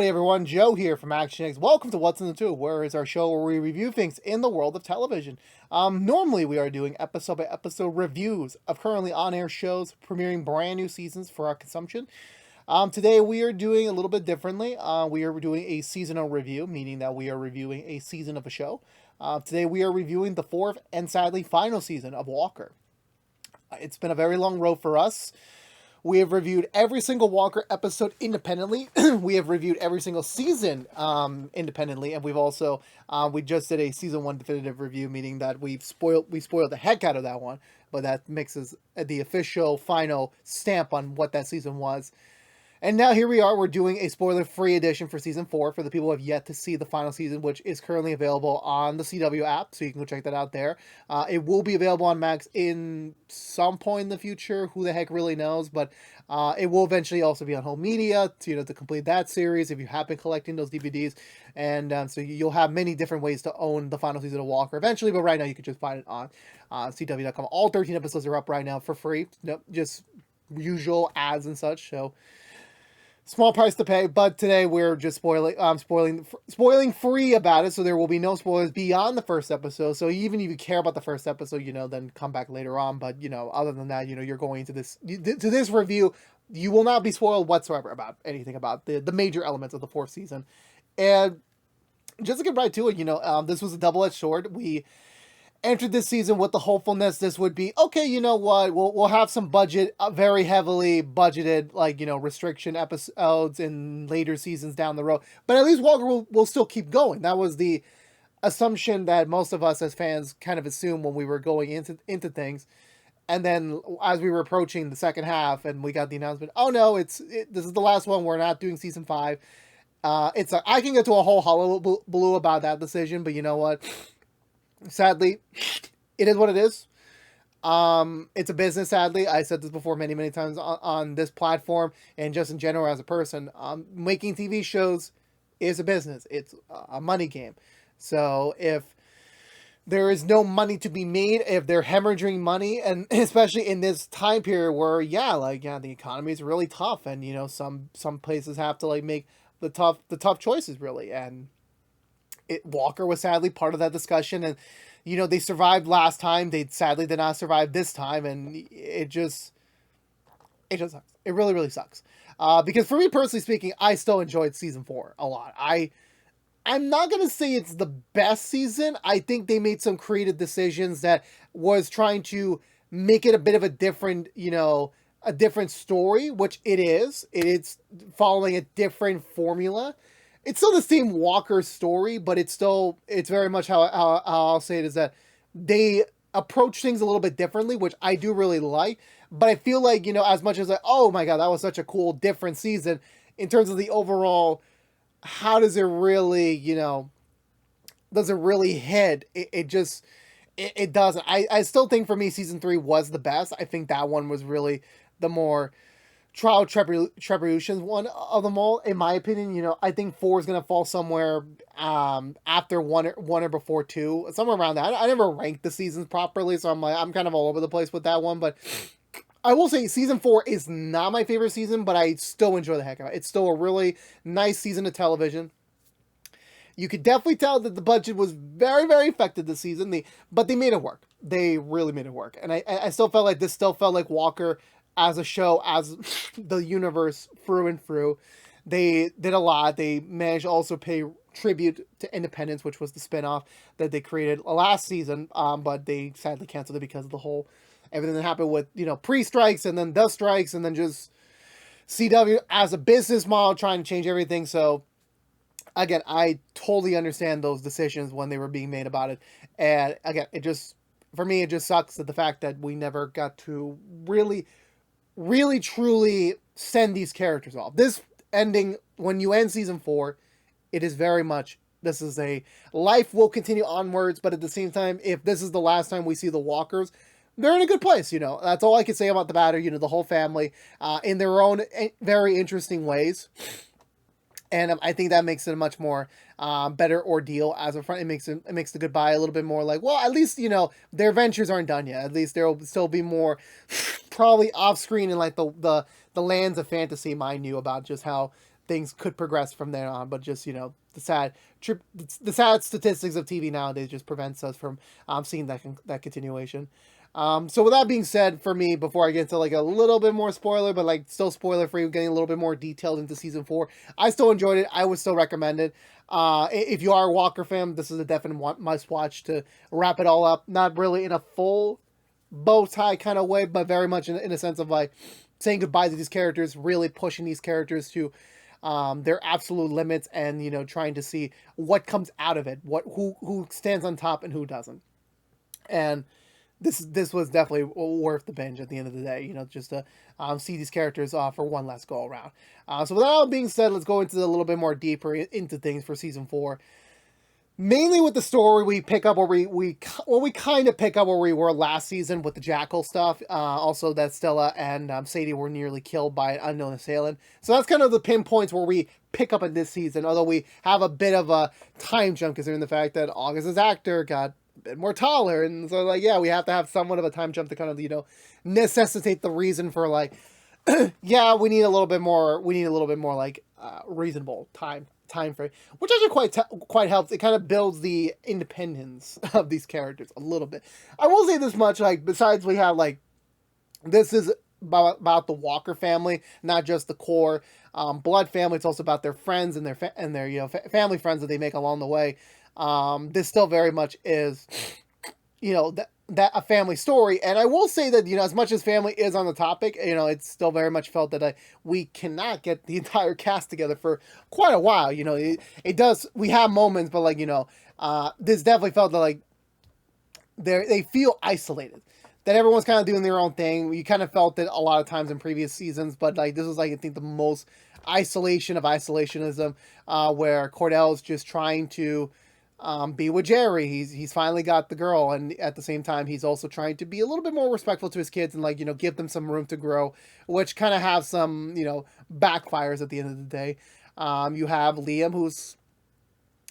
Howdy everyone, Joe here from ActionX. Welcome to What's in the Tube, where is our show where we review things in the world of television. Normally we are doing episode by episode reviews of currently on air shows premiering brand new seasons for our consumption. Today we are doing a little bit differently. We are doing a seasonal review, meaning that we are reviewing a season of a show. Today we are reviewing the fourth and sadly final season of Walker. It's been a very long road for us. We have reviewed every single Walker episode independently. We have reviewed every single season independently, and we've also we just did a season one definitive review, meaning that we spoiled the heck out of that one, but that mixes the official final stamp on what that season was. And now here we are, we're doing a spoiler-free edition for Season 4 for the people who have yet to see the final season, which is currently available on the CW app, so you can go check that out there. It will be available on Max in some point in the future, who the heck really knows, but it will eventually also be on home media, to complete that series if you have been collecting those DVDs, and so you'll have many different ways to own the final season of Walker eventually, but right now you can just find it on CW.com. All 13 episodes are up right now for free, just usual ads and such, so... small price to pay, but today we're just spoiling free about it, so there will be no spoilers beyond the first episode. So even if you care about the first episode, then come back later on. But other than that, you're going to this review, you will not be spoiled whatsoever about anything about the major elements of the fourth season. And just to get right to it, this was a double-edged sword. We entered this season with the hopefulness this would be okay. You know what? We'll have some budget, very heavily budgeted, restriction episodes in later seasons down the road. But at least Walker will still keep going. That was the assumption that most of us as fans kind of assumed when we were going into things. And then as we were approaching the second half, and we got the announcement, oh no, this is the last one. We're not doing season 5. I can get to a whole hullabaloo about that decision, but you know what? Sadly, it is what it is. It's a business, sadly. I said this before many, many times on this platform and just in general as a person. Making TV shows is a business. It's a money game. So if there is no money to be made, if they're hemorrhaging money, and especially in this time period where, the economy is really tough, and, some places have to, make the tough choices, really, and Walker was sadly part of that discussion, and they survived last time. They sadly did not survive this time, and it just sucks. It really, really sucks. Because for me personally speaking, I still enjoyed season 4 a lot. I'm not gonna say it's the best season. I think they made some creative decisions that was trying to make it a bit of a different, a different story, which it is. It's following a different formula. It's still the same Walker story, but it's very much how I'll say it is that they approach things a little bit differently, which I do really like. But I feel like, as much as oh my God, that was such a cool, different season, in terms of the overall, how does it really, does it really hit? It doesn't. I still think for me, season 3 was the best. I think that one was really the more trial tribulations one of them all, in my opinion. I think 4 is gonna fall somewhere after one or before 2, somewhere around that. I never ranked the seasons properly, so I'm kind of all over the place with that one. But I will say season 4 is not my favorite season, but I still enjoy the heck out of it. It's still a really nice season of television. You could definitely tell that the budget was very, very affected this season. But they made it work. They really made it work, and I still felt like this still felt like Walker as a show, as the universe through and through. They did a lot. They managed to also pay tribute to Independence, which was the spinoff that they created last season, but they sadly canceled it because of the whole everything that happened with pre-strikes and then the strikes, and then just CW as a business model trying to change everything. So again, I totally understand those decisions when they were being made about it, and again, for me it just sucks that the fact that we never got to really truly send these characters off. This ending, when you end season 4, it is very much, this is a life will continue onwards, but at the same time, if this is the last time we see the Walkers, they're in a good place. That's all I can say about the matter. The whole family in their own very interesting ways. And I think that makes it a much more better ordeal as a front. It makes the goodbye a little bit more like, well, at least, their ventures aren't done yet. At least there will still be more probably off screen in the lands of fantasy, mind you, about just how things could progress from there on. But just the sad statistics of TV nowadays just prevents us from seeing that continuation. So with that being said, for me, before I get into like a little bit more spoiler, but like still spoiler free, getting a little bit more detailed into season 4, I still enjoyed it. I would still recommend it. If you are a Walker fan, this is a definite must watch to wrap it all up. Not really in a full bow tie kind of way, but very much in a sense of like saying goodbye to these characters, really pushing these characters to their absolute limits, and trying to see what comes out of it, who stands on top and who doesn't. And this was definitely worth the binge at the end of the day, just to see these characters for one last go around. So with that all being said, let's go into a little bit more deeper into things for season 4. Mainly with the story, we pick up where we kind of pick up where we were last season with the Jackal stuff. Also, that Stella and Sadie were nearly killed by an unknown assailant. So that's kind of the pinpoints where we pick up in this season. Although we have a bit of a time jump considering the fact that August's actor got a bit more taller, and so like we have to have somewhat of a time jump to kind of necessitate the reason for like we need a little bit more like reasonable time frame, which actually quite helps. It kind of builds the independence of these characters a little bit. I will say this much, like besides we have like this is about the Walker family, not just the core blood family. It's also about their friends and their family friends that they make along the way. This still very much is that a family story. And I will say that as much as family is on the topic, it's still very much felt that we cannot get the entire cast together for quite a while. It does, we have moments, but like this definitely felt that like they feel isolated, that everyone's kind of doing their own thing. You kind of felt it a lot of times in previous seasons, but like this was like I think the most isolation of isolationism, where Cordell's just trying to be with Jerry. He's finally got the girl, and at the same time he's also trying to be a little bit more respectful to his kids and like give them some room to grow, which kind of have some backfires at the end of the day. You have Liam, who's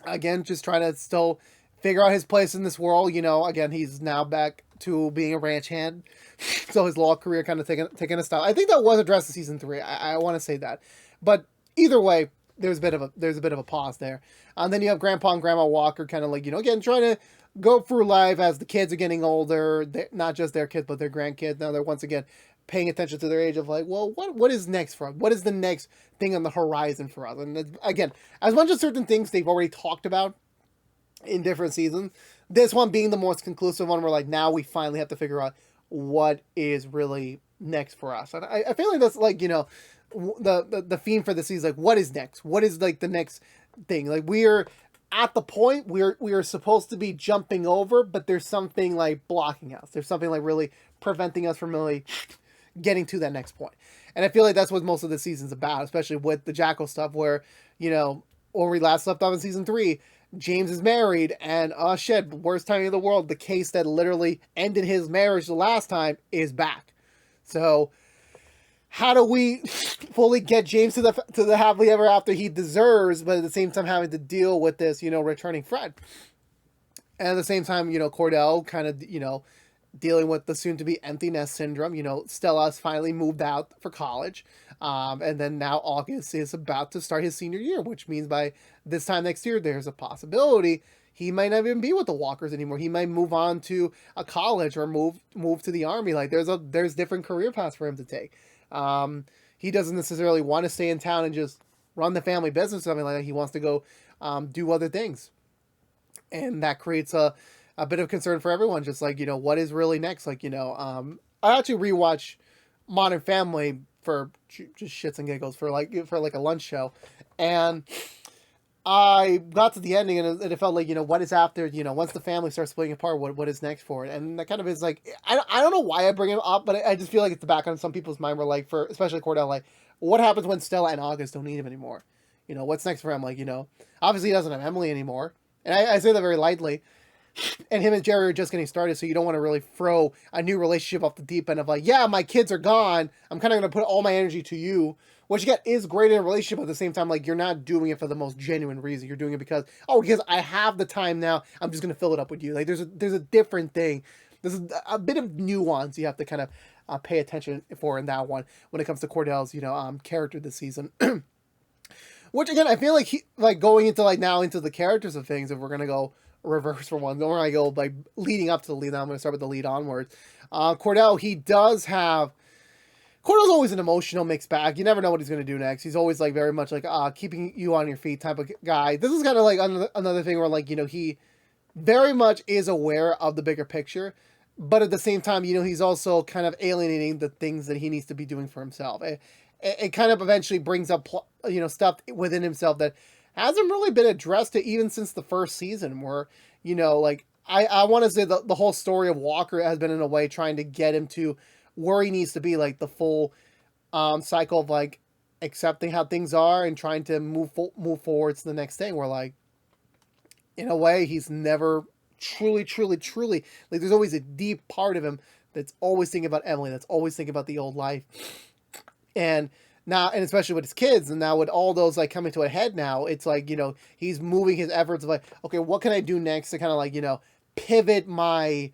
again just trying to still figure out his place in this world. Again, he's now back to being a ranch hand, so his law career kind of taking a stop. I think that was addressed in season 3. I want to say that, but either way, there's a bit of a pause there. And then you have Grandpa and Grandma Walker kind of like, again, trying to go through life as the kids are getting older. Not just their kids, but their grandkids. Now they're once again paying attention to their age of like, well, what is next for us? What is the next thing on the horizon for us? And again, as much as certain things they've already talked about in different seasons, this one being the most conclusive one, where like now we finally have to figure out what is really next for us. And I feel like that's like, the theme for the season, like what is next? What is like the next thing? Like we're at the point we are supposed to be jumping over, but there's something like blocking us. There's something like really preventing us from really getting to that next point. And I feel like that's what most of the season's about, especially with the Jackal stuff, where when we last left off in season 3, James is married, and oh shit, worst timing in the world, the case that literally ended his marriage the last time is back. So how do we fully get James to the happily ever after he deserves, but at the same time having to deal with this, returning Fred? And at the same time, Cordell kind of, dealing with the soon-to-be empty nest syndrome. Stella's finally moved out for college. And then now August is about to start his senior year, which means by this time next year, there's a possibility he might not even be with the Walkers anymore. He might move on to a college or move to the Army. Like there's different career paths for him to take. He doesn't necessarily want to stay in town and just run the family business or something like that. He wants to go do other things. And that creates a bit of concern for everyone. Just like, what is really next? Like, I actually rewatch Modern Family for just shits and giggles for like a lunch show. And I got to the ending and it felt like, what is after, once the family starts splitting apart, what is next for it? And that kind of is like, I don't know why I bring it up, but I just feel like it's the back on some people's mind where like, for especially Cordell, like what happens when Stella and August don't need him anymore? What's next for him? Like, obviously he doesn't have Emily anymore. And I say that very lightly. And him and Jerry are just getting started, so you don't want to really throw a new relationship off the deep end of like, yeah, my kids are gone, I'm kind of going to put all my energy to you, which again is great in a relationship, but at the same time, like, you're not doing it for the most genuine reason. You're doing it because I have the time now, I'm just going to fill it up with you. Like, there's a different thing. There's a bit of nuance you have to kind of pay attention for in that one when it comes to Cordell's, character this season. Which again, I feel like he like going into like now into the characters of things. If we're gonna go reverse for one, don't I go like leading up to the lead. I'm gonna start with the lead onwards. Cordell, he does have. Cordell's always an emotional mixed bag. You never know what he's gonna do next. He's always like very much like keeping you on your feet type of guy. This is kind of like another thing where like he very much is aware of the bigger picture, but at the same time, he's also kind of alienating the things that he needs to be doing for himself. It kind of eventually brings up, stuff within himself that hasn't really been addressed to even since the first season where, like I want to say the whole story of Walker has been in a way trying to get him to where he needs to be, like the full cycle of like accepting how things are and trying to move forward to the next thing where like, in a way, he's never truly like. There's always a deep part of him that's always thinking about Emily, that's always thinking about the old life, and now, and especially with his kids, and now with all those like coming to a head, now it's like he's moving his efforts of like, okay, what can I do next to kind of like pivot my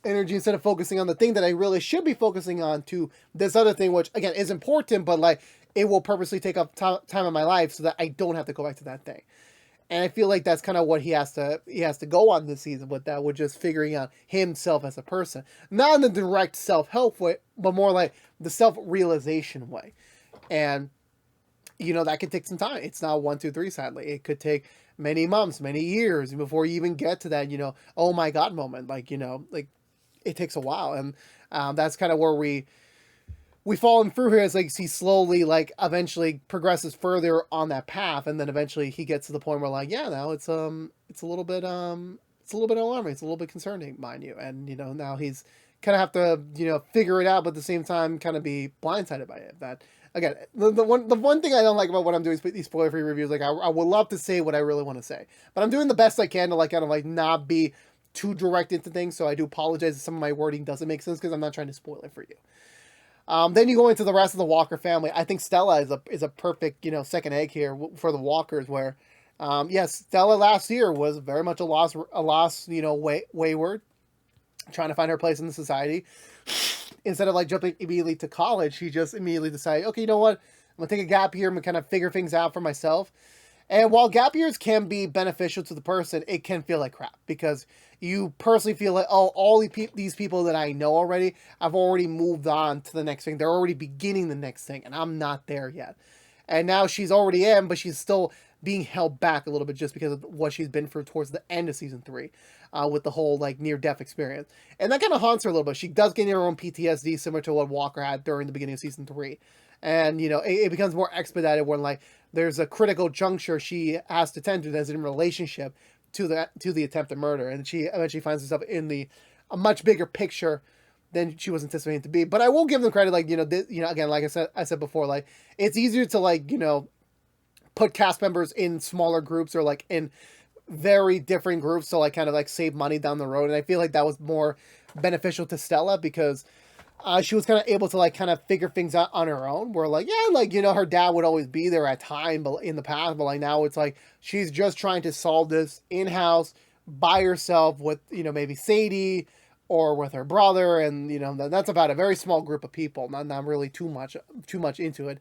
energy instead of focusing on the thing that I really should be focusing on to this other thing, which again is important, but like it will purposely take up time in my life so that I don't have to go back to that thing. And I feel like that's kind of what he has to go on this season with that, with just figuring out himself as a person, not in the direct self-help way, but more like the self-realization way. And that could take some time. It's not 1, 2, 3. Sadly, it could take many months, many years before you even get to that oh my god moment. Like like it takes a while, and that's kind of where we fallen through here as like he slowly like eventually progresses further on that path, and then eventually he gets to the point where like now it's a little bit alarming, it's a little bit concerning, mind you, and now he's kind of have to figure it out, but at the same time kind of be blindsided by it. That again, the one thing I don't like about what I'm doing is these spoiler free reviews. Like I would love to say what I really want to say, but I'm doing the best I can to like kind of like not be too direct into things. So I do apologize if some of my wording doesn't make sense because I'm not trying to spoil it for you. Then you go into the rest of the Walker family. I think Stella is a perfect second egg here for the Walkers. Where, yes, Stella last year was very much a lost wayward, trying to find her place in the society. Instead of like jumping immediately to college, she just immediately decided, okay, you know what, I'm gonna take a gap year. I'm gonna kind of figure things out for myself. And while gap years can be beneficial to the person, it can feel like crap because you personally feel like, oh, all these people that I know already, I've already moved on to the next thing. They're already beginning the next thing, and I'm not there yet. And now she's already in, but she's still being held back a little bit just because of what she's been through towards the end of season 3, with the whole like near-death experience. And that kind of haunts her a little bit. She does get her own PTSD, similar to what Walker had during the beginning of season 3. And it becomes more expedited when like there's a critical juncture she has to tend to that's in relationship to the attempted murder, and she eventually finds herself in a much bigger picture than she was anticipating to be. But I will give them credit, like again, like I said before, like it's easier to like put cast members in smaller groups or like in very different groups to like kind of like save money down the road, and I feel like that was more beneficial to Stella because she was kind of able to like kind of figure things out on her own. Where like like her dad would always be there at time, but in the past, but like now it's like she's just trying to solve this in house by herself with maybe Sadie or with her brother, and that's about a very small group of people, not really too much into it.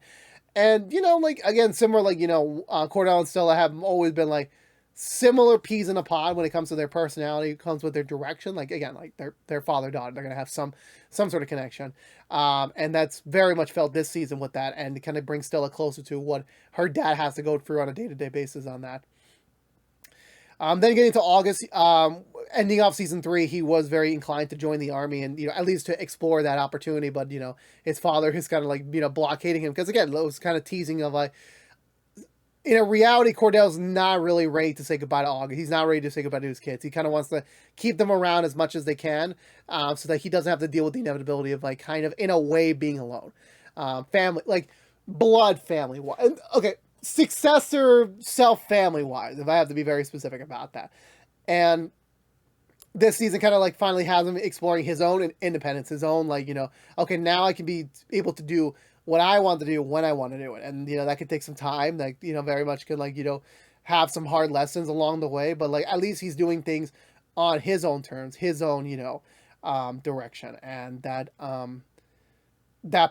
And like again, similar like Cordell and Stella have always been like similar peas in a pod when it comes to their personality, comes with their direction. Like again, like their father daughter, they're gonna have some sort of connection, and that's very much felt this season with that, and it kind of brings Stella closer to what her dad has to go through on a day-to-day basis on that. Then getting to August, ending off season 3, he was very inclined to join the army and at least to explore that opportunity, but his father is kind of like blockading him because again, it was kind of teasing of like, in a reality, Cordell's not really ready to say goodbye to August. He's not ready to say goodbye to his kids. He kind of wants to keep them around as much as they can, so that he doesn't have to deal with the inevitability of like kind of in a way being alone. Family, like blood family. Okay, successor self family wise, if I have to be very specific about that. And this season kind of like finally has him exploring his own independence, his own like okay, now I can be able to do what I want to do when I want to do it, and that could take some time. Like very much could like have some hard lessons along the way, but like at least he's doing things on his own terms, his own direction, and that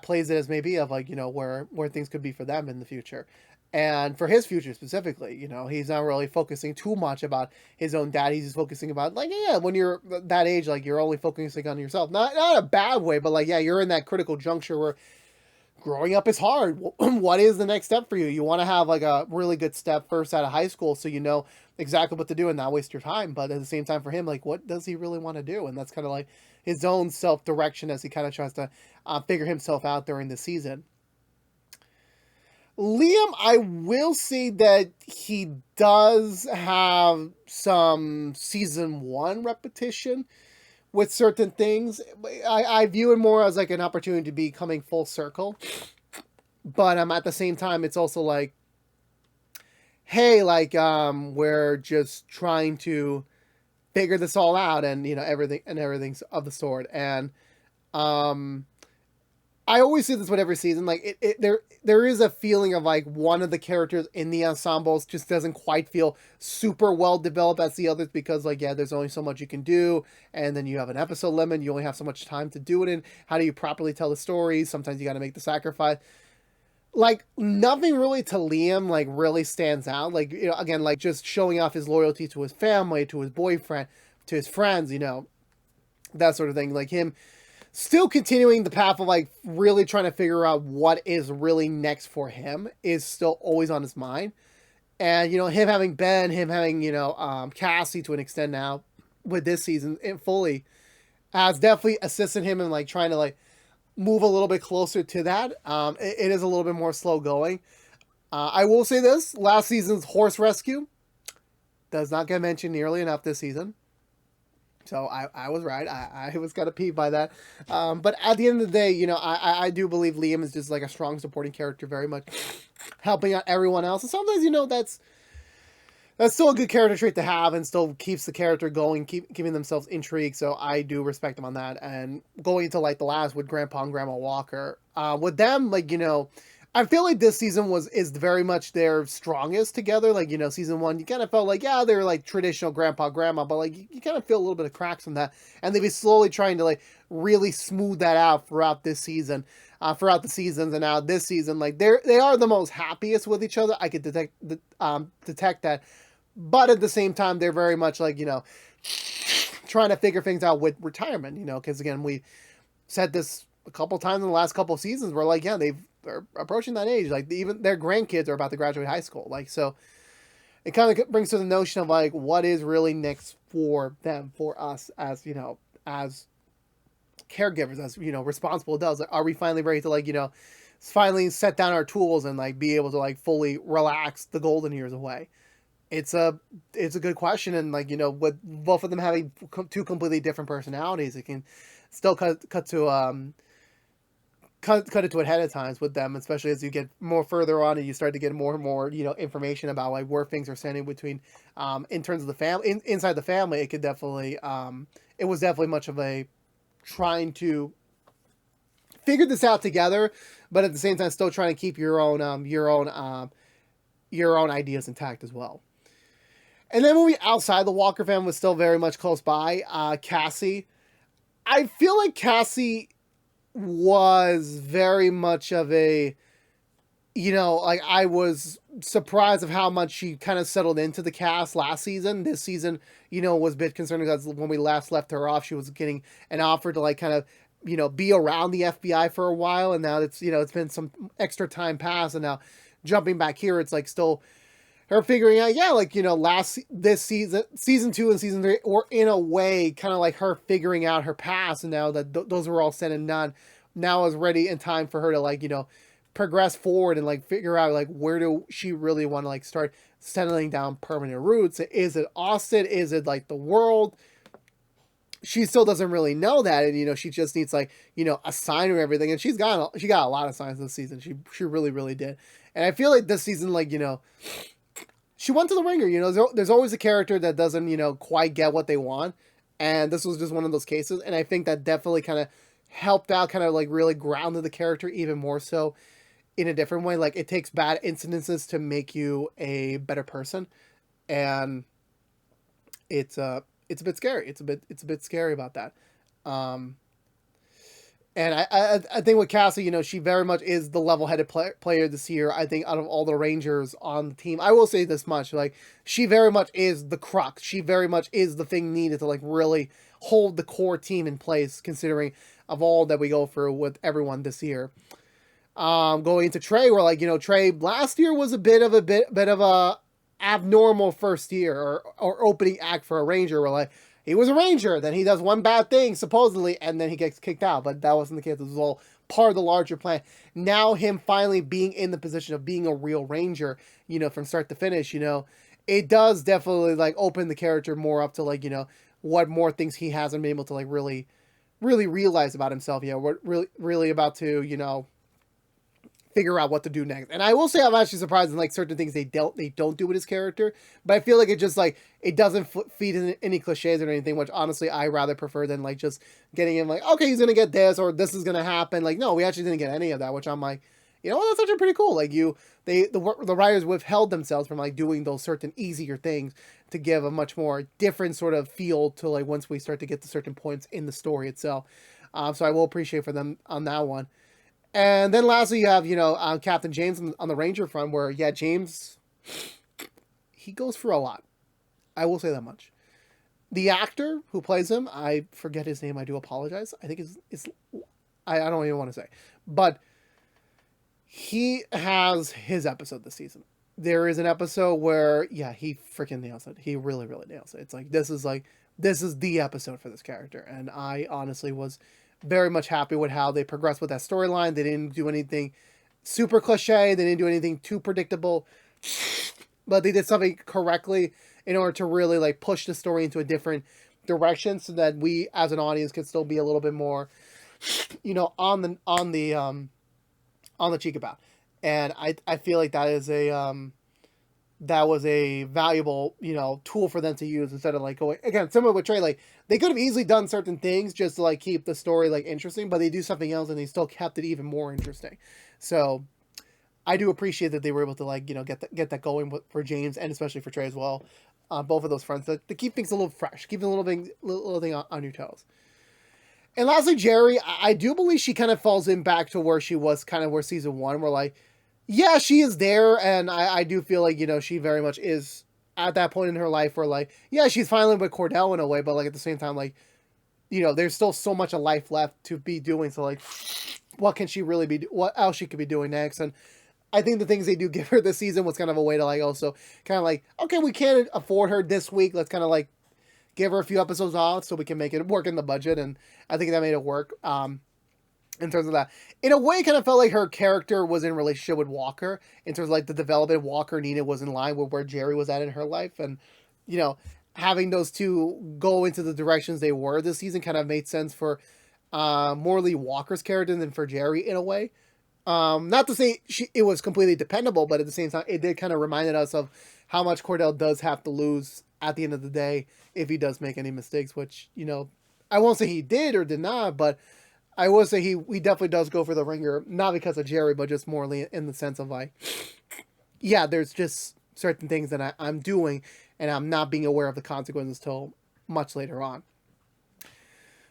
plays it as maybe of like where things could be for them in the future. And for his future specifically, he's not really focusing too much about his own dad. He's just focusing about, like, yeah, when you're that age, like, you're only focusing on yourself. Not a bad way, but, like, yeah, you're in that critical juncture where growing up is hard. What is the next step for you? You want to have, like, a really good step first out of high school so you know exactly what to do and not waste your time. But at the same time, for him, like, what does he really want to do? And that's kind of like his own self-direction as he kind of tries to figure himself out during the season. Liam, I will say that he does have some season one repetition with certain things. I view it more as like an opportunity to be coming full circle. But at the same time, it's also like, hey, like we're just trying to figure this all out, and everything's of the sort. And I always see this with every season. Like there is a feeling of like one of the characters in the ensembles just doesn't quite feel super well developed as the others, because like, yeah, there's only so much you can do, and then you have an episode limit. You only have so much time to do it in. How do you properly tell the story? Sometimes you got to make the sacrifice. Like nothing really to Liam like really stands out. Like, again, like just showing off his loyalty to his family, to his boyfriend, to his friends. That sort of thing. Like him still continuing the path of like really trying to figure out what is really next for him is still always on his mind. And him having Ben, him having Cassie to an extent now with this season fully has definitely assisted him in like trying to like move a little bit closer to that. It is a little bit more slow going. I will say this: last season's horse rescue does not get mentioned nearly enough this season. So I was right. I was kind of peeved by that. But at the end of the day, I do believe Liam is just like a strong supporting character, very much helping out everyone else. And sometimes, that's still a good character trait to have and still keeps the character going, keeping themselves intrigued. So I do respect them on that. And going into like the last with Grandpa and Grandma Walker, with them, like, I feel like this season is very much their strongest together. Like, season one, you kind of felt like, yeah, they're like traditional grandpa, grandma, but like you kind of feel a little bit of cracks from that. And they've been slowly trying to like really smooth that out throughout this season, throughout the seasons. And now this season, like they are the most happiest with each other. I could detect that. But at the same time, they're very much like, trying to figure things out with retirement, because again, we said this a couple times in the last couple of seasons. We're like, yeah, they're approaching that age. Like even their grandkids are about to graduate high school. Like, so it kind of brings to the notion of like, what is really next for them, for us as, as caregivers, as, responsible adults. Like, are we finally ready to like, finally set down our tools and like be able to like fully relax the golden years away? It's a good question. And like, with both of them having two completely different personalities, it can still cut it to a head at times with them, especially as you get more further on and you start to get more and more, information about like where things are standing between, in terms of the family, inside the family. It could definitely, it was definitely much of a trying to figure this out together, but at the same time, still trying to keep your own ideas intact as well. And then when we outside the Walker family was still very much close by, Cassie. I feel like Cassie was very much of a, like I was surprised of how much she kind of settled into the cast last season. This season, was a bit concerning because when we last left her off, she was getting an offer to like kind of, be around the FBI for a while. And now it's, it's been some extra time passed. And now jumping back here, it's like still her figuring out, yeah, like, this season 2 and season 3, or in a way, kind of like her figuring out her past. And now that those were all said and done, now is ready in time for her to like, progress forward and like figure out like where do she really want to like start settling down permanent roots. Is it Austin? Is it like the world? She still doesn't really know that, and she just needs like a sign or everything. And she got a lot of signs this season. She really, really did. And I feel like this season, like, she went to the ringer. There's always a character that doesn't, quite get what they want. And this was just one of those cases. And I think that definitely kind of helped out, kind of like really grounded the character even more so in a different way. Like it takes bad incidences to make you a better person. And it's a bit scary. It's a bit scary about that. And I think with Cassie, she very much is the level-headed player this year. I think out of all the Rangers on the team, I will say this much: like, she very much is the crux. She very much is the thing needed to like really hold the core team in place, considering of all that we go through with everyone this year. Going into Trey, where like Trey last year was a bit of a abnormal first year or opening act for a Ranger, where like he was a Ranger, then he does one bad thing supposedly, and then he gets kicked out. But that wasn't the case. It was all part of the larger plan. Now him finally being in the position of being a real Ranger, from start to finish, it does definitely like open the character more up to like what more things he hasn't been able to like really realize about himself. What really about to figure out what to do next. And I will say I'm actually surprised in like certain things they don't do with his character, but I feel like it just like it doesn't feed in any cliches or anything, which honestly I rather prefer than like just getting him like, okay, he's gonna get this or this is gonna happen. Like, no, we actually didn't get any of that, which I'm like, that's actually pretty cool. Like the writers withheld themselves from like doing those certain easier things to give a much more different sort of feel to like once we start to get to certain points in the story itself. So I will appreciate for them on that one. And then lastly, you have, Captain James on the Ranger front, where, yeah, James, he goes through a lot. I will say that much. The actor who plays him, I forget his name, I do apologize. I think it's I don't even want to say. But he has his episode this season. There is an episode where, yeah, he freaking nails it. He really, really nails it. It's like, this is the episode for this character. And I honestly was very much happy with how they progressed with that storyline. They didn't do anything super cliche. They didn't do anything too predictable, but they did something correctly in order to really like push the story into a different direction, so that we as an audience could still be a little bit more, on the cheek about. And I feel like that is that was a valuable, tool for them to use instead of like going again, similar with Trey, like they could have easily done certain things just to like keep the story like interesting, but they do something else and they still kept it even more interesting. So I do appreciate that they were able to like, get that going for James and especially for Trey as well. Both of those fronts to keep things a little fresh, keep a little thing on your toes. And lastly, Jerry, I do believe she kind of falls in back to where she was kind of where season one, where like, yeah, she is there, and I do feel like, she very much is at that point in her life where, like, yeah, she's finally with Cordell in a way, but, like, at the same time, like, there's still so much of life left to be doing, so, like, what can she really be, what else she could be doing next, and I think the things they do give her this season was kind of a way to, like, also kind of, like, okay, we can't afford her this week, let's kind of, like, give her a few episodes off so we can make it work in the budget, and I think that made it work, in terms of that. In a way, it kind of felt like her character was in relationship with Walker, in terms of like the development Walker needed was in line with where Jerry was at in her life. And, having those two go into the directions they were this season kind of made sense for Morley Walker's character than for Jerry in a way. Not to say it was completely dependable, but at the same time, it did kind of reminded us of how much Cordell does have to lose at the end of the day if he does make any mistakes, which, I won't say he did or did not, but I will say he definitely does go for the ringer, not because of Jerry, but just more in the sense of like, yeah, there's just certain things that I'm doing and I'm not being aware of the consequences till much later on.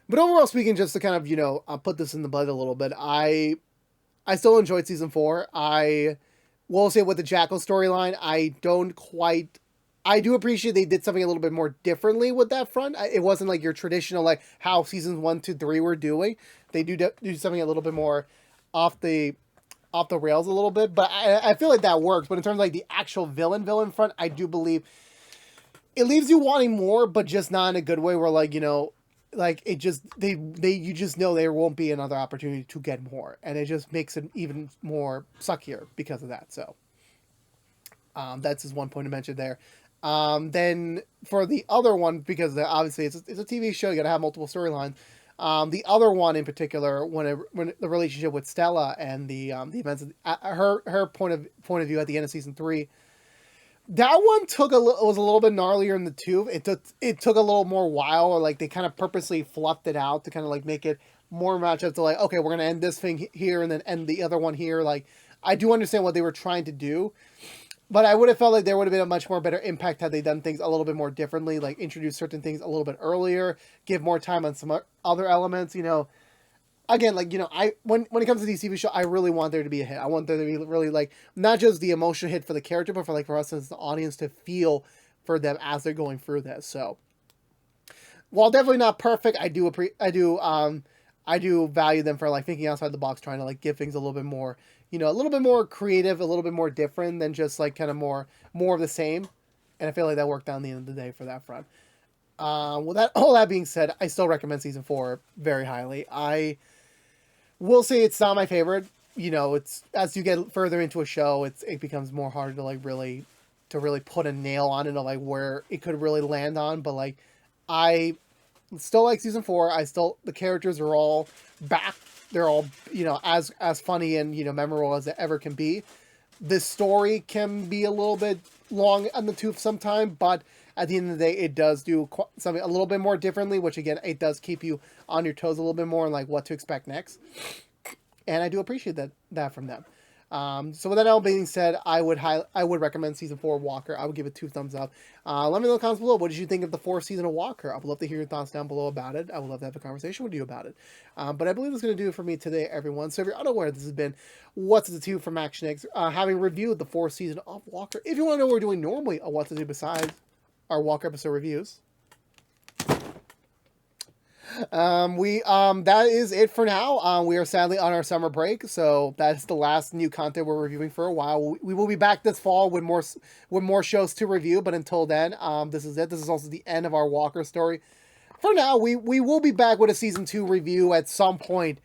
But overall speaking, just to kind of, put this in the bud a little bit, I still enjoyed season 4. I will say with the Jackal storyline, I do appreciate they did something a little bit more differently with that front. It wasn't like your traditional, like how seasons 1, 2, 3 were doing. They do something a little bit more off the rails a little bit, but I feel like that works. But in terms of like the actual villain front, I do believe it leaves you wanting more, but just not in a good way where like, like it just, you just know there won't be another opportunity to get more. And it just makes it even more suckier because of that. So, that's just one point to mention there. Then for the other one, because obviously it's a TV show, you gotta have multiple storylines. The other one in particular, when the relationship with Stella and the events, her point of view at the end of season 3, that one was a little bit gnarlier in the tube. It took a little more while, or like they kind of purposely fluffed it out to kind of like make it more match up to like, okay, we're gonna end this thing here and then end the other one here. Like, I do understand what they were trying to do. But I would have felt like there would have been a much more better impact had they done things a little bit more differently, like introduce certain things a little bit earlier, give more time on some other elements, again, like, you know, when it comes to these TV show, I really want there to be a hit. I want there to be really, like, not just the emotional hit for the character, but for, like, for us as the audience to feel for them as they're going through this. So while definitely not perfect, I do value them for, like, thinking outside the box, trying to, like, give things a little bit more, you know, a little bit more creative, a little bit more different than just, like, kind of more of the same. And I feel like that worked out in the end of the day for that front. With that all that being said, I still recommend season 4 very highly. I will say it's not my favorite. You know, it's as you get further into a show, it becomes more harder to, like, really put a nail on it, or, like, where it could really land on. But, like, I still like season 4. The characters are all back. They're all, you know, as funny and, you know, memorable as it ever can be. This story can be a little bit long on the tooth sometime, but at the end of the day, it does do something a little bit more differently, which, again, it does keep you on your toes a little bit more and, like, what to expect next. And I do appreciate that from them. So with that all being said, I would recommend season 4 of Walker. I would give it 2 thumbs up. Let me know in the comments below. What did you think of the 4th season of Walker? I would love to hear your thoughts down below about it. I would love to have a conversation with you about it. But I believe that's going to do it for me today, everyone. So if you're unaware, this has been What's the Two from ActionX, having reviewed the 4th season of Walker. If you want to know what we're doing normally on What to Do besides our Walker episode reviews, that is it for now. We are sadly on our summer break, so that's the last new content we're reviewing for a while. We will be back this fall with more shows to review, but until then, this is it. This is also the end of our Walker story. For now, we will be back with a season 2 review at some point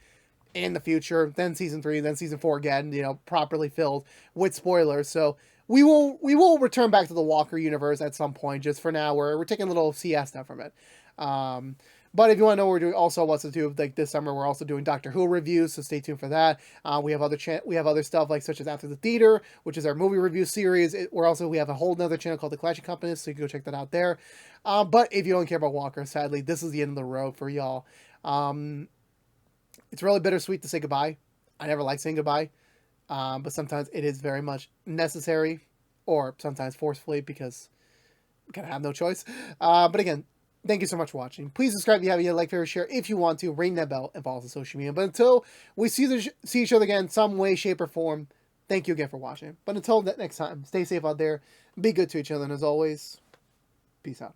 in the future, then season 3, then season 4 again, you know, properly filled with spoilers. So we will return back to the Walker universe at some point. Just for now, we're taking a little siesta from it. But if you want to know what we're doing, also what's to do, like this summer, we're also doing Doctor Who reviews, so stay tuned for that. We have other stuff, like such as After the Theater, which is our movie review series. We have a whole nother channel called The Clashing Compass, so you can go check that out there. But if you don't care about Walker, sadly, this is the end of the road for y'all. It's really bittersweet to say goodbye. I never like saying goodbye, but sometimes it is very much necessary, or sometimes forcefully, because you kind of have no choice. But again, thank you so much for watching. Please subscribe if you haven't yet, like, favorite, share if you want to, ring that bell, and follow us on social media. But until we see each other again, some way, shape, or form, thank you again for watching. But until next time, stay safe out there, be good to each other, and as always, peace out.